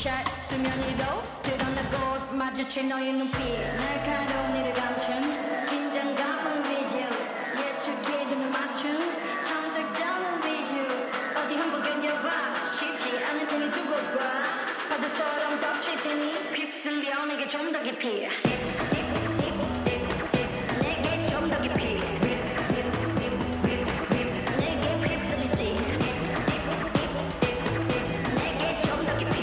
샷 수면 위로 드러나고 마주친 너의 눈빛 날카로운 이를 감춘 긴장감을 위주 예측해 눈을 맞춘 탐색자는 위주 어디 한번 견뎌봐 쉽지 않을 테니 두고 봐 파도처럼 덮칠 테니 휩쓸려 내게 좀 더 깊이 내게 좀 더 깊이 내게 휩쓸리지 내게 좀 더 깊이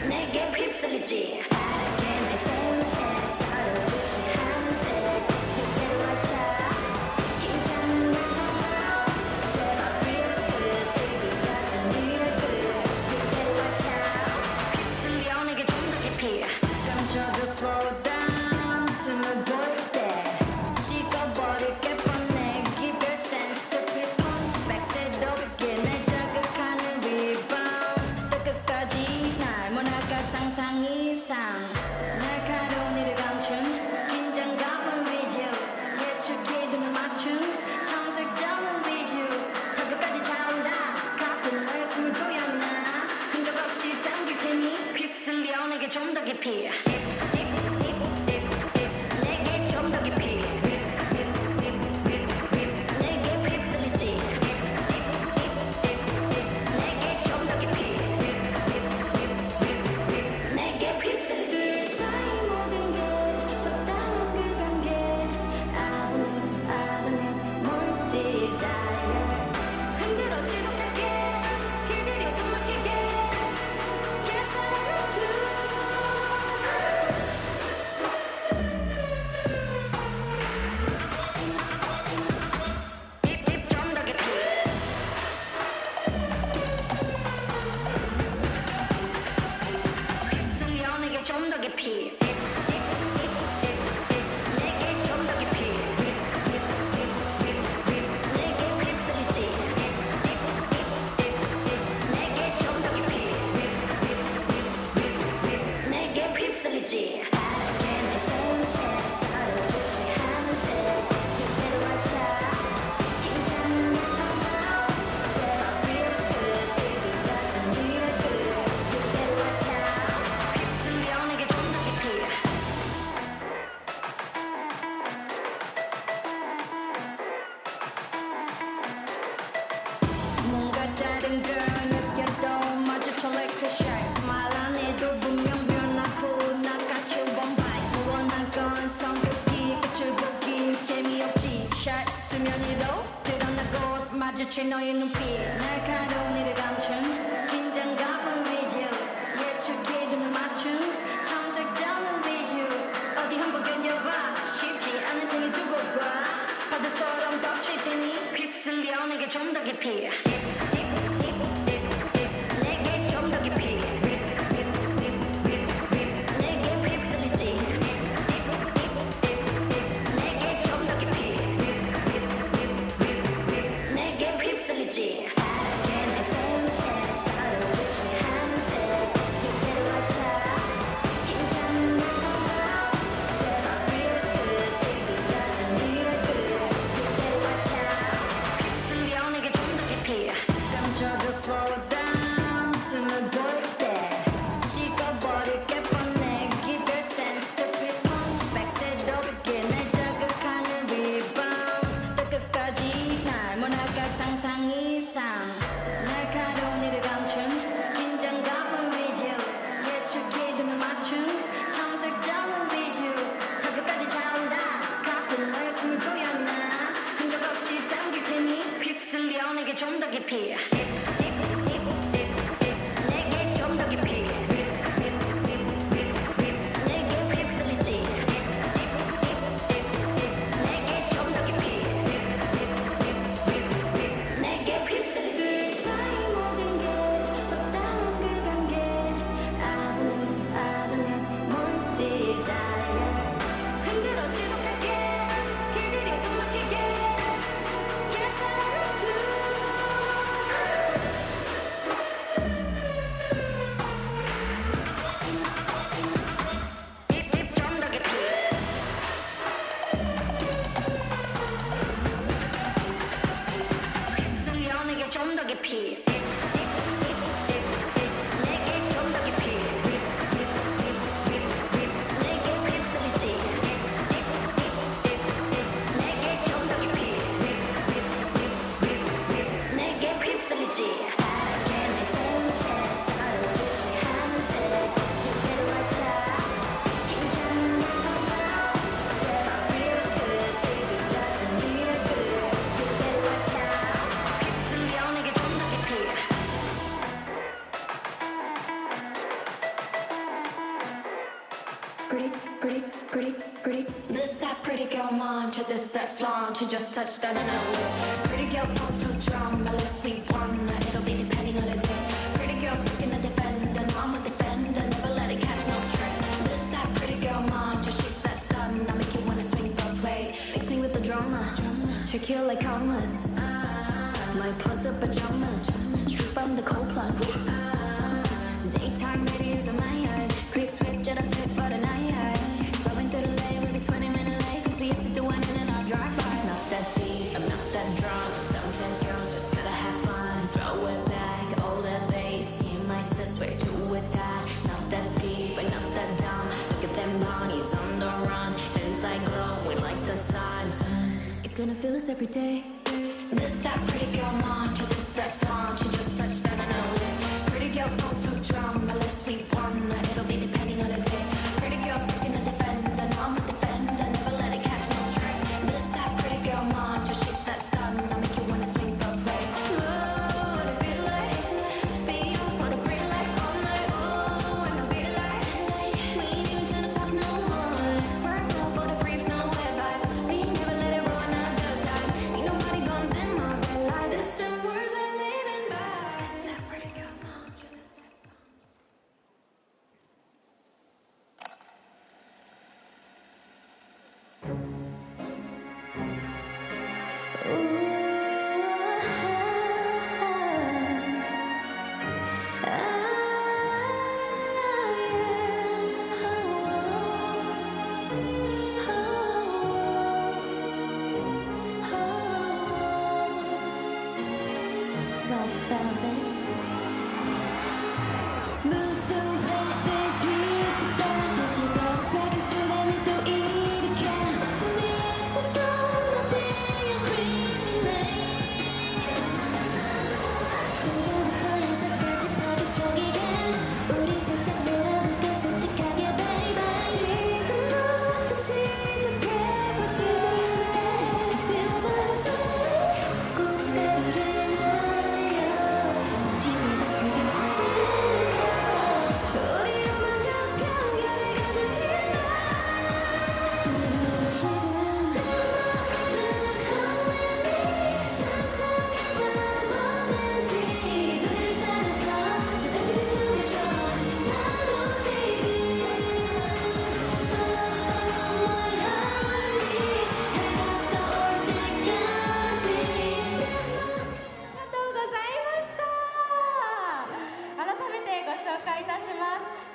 내게 휩쓸리지 알게 날 세운 채 서로 주시하는 새 그대로 와차 긴장은 나와 제발 끝 이기까지 네가 그대로 와차 휩쓸려 내게 좀 더 깊이 감춰도 slow down 숨을 보일 때 식어버릴게 뻔해 Give your sense to feel punchback 새롭게 날 자극하는 rebound 또 끝까지 날 몰아가 상상 이상 날카로운 이를 감춘 긴장감을 위주 예측해 눈을 맞춘 탐색자는 위주 더 끝까지 차올라 가쁜 너의 숨을 조여나 흔적 없이 잠길 테니 휩쓸려 내게 좀 더 깊이 내게 좀 더 깊이 내게 휩쓸리지 내게 좀 더 깊이 내게 휩쓸리지 둘 사이 모든 게 적당한 그 관계 I don't need more desire 흔들어 지독하게 길들여 숨 막히게 Guess I do 좀 더 깊이 휩쓸려 내게 좀 더 깊이 내게 좀 더 깊이 내게 휩쓸리지 내게 좀 더 깊이 내게 휩쓸리지 알게 날 세운 채 서로 주시하는 새 그대로 와차 긴장은 나와 제발 끝 이기까지 네가 그대로 와차 휩쓸려 내게 좀 더 깊이 뭔가 다른 걸 느껴도 마주쳐 like to shine Smile 안 해도 분명 변하고 나같이 one bite 원한 건 성급히 끝을 보기 재미없지 샷 수면 위로 드러나고 마주친 너의 눈빛 날카로운 이를 감춘 긴장감을 위주 예측해 눈을 맞춘 탐색자는 위주 어디 한번 견뎌봐 쉽지 않을 테니 두고 봐 파도처럼 덮칠 테니 휩쓸려 내게 좀 더 깊이 내게 좀 더 깊이 내게 휩쓸리지 내게 좀 더 깊이 내게 휩쓸리지 알게 날 munch at this that flaunt. You just touched on an hour. Pretty girls talk to drum, unless we won. It'll be depending on the day. Pretty girls looking to defend, and I'm a defender. Never let it catch no strength. This that pretty girl munch, she's that stun. I make you wanna swing both ways. Mix me with the drama, check you like commas. My clothes are pajamas, strip on the cold plunge. Daytime radios on my yard, creep switch jet up tip for the night. Flowing through the lane, we be 20 minutes late, cause we have to do one in our drive by. Not that deep, I'm not that drunk. Sometimes girls just gotta have fun. Throw it back, all that bass. See my sis, where to with that. Not that deep, but not that dumb. Look at them bodies on the run. Inside glowing like the sun. You're gonna feel this every day. This that pretty girl munch, this that flaunt. You just touched on an hour. Pretty girls don't do drum, unless we won. It'll be depending on the day. Pretty girls looking to defend, and I'm a defender. Never let it catch no strength. This that pretty girl munch, she's that stun. I make you wanna swing both ways. Oh, what it feel like to be you for the free like all night. Oh, and I feel like we ain't even to the top no more. Swerve no for the freaks, no wet vibes. We never let it run out the time. Ain't nobody gonna dim our light. This them words we're living by. That pretty girl munch.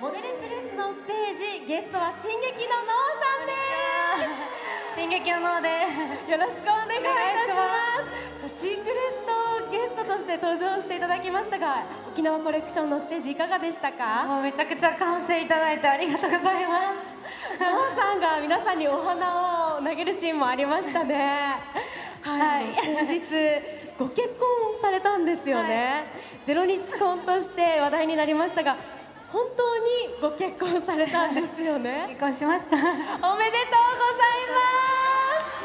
モデルプレスのステージ、ゲストは進撃のノーさんです。進撃のノーです。よろしくお願いいたします。シングレストゲストとして登場していただきましたが、沖縄コレクションのステージいかがでしたか？もうめちゃくちゃ歓声いただいてありがとうございます。ノーさんが皆さんにお花を投げるシーンもありましたね。はい、先日ご結婚されたんですよね。ゼロ日婚として話題になりましたが、本当にご結婚されたんですよね。結婚しました。おめでとうございます。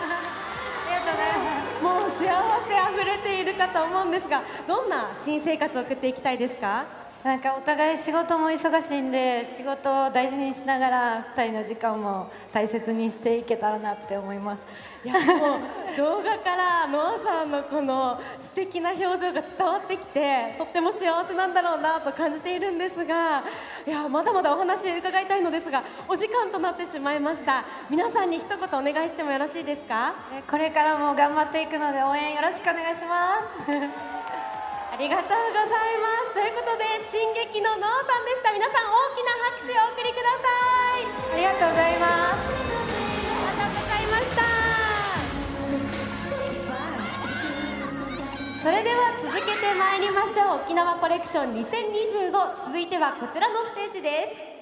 ありがとうございます。もう幸せあふれているかと思うんですが、どんな新生活を送っていきたいですか？なんかお互い仕事も忙しいんで、仕事を大事にしながら2人の時間も大切にしていけたらなって思います。いや、もう動画からノアさんのこの素敵な表情が伝わってきて、とっても幸せなんだろうなと感じているんですが、いや、まだまだお話伺いたいのですが、お時間となってしまいました。皆さんに一言お願いしてもよろしいですか？これからも頑張っていくので応援よろしくお願いします。ありがとうございます。ということで、進撃のノアさんでした。皆さん大きな拍手をお送りください。ありがとうございます。ありがとうございました。それでは続けてまいりましょう。沖縄コレクション2025、続いてはこちらのステージです。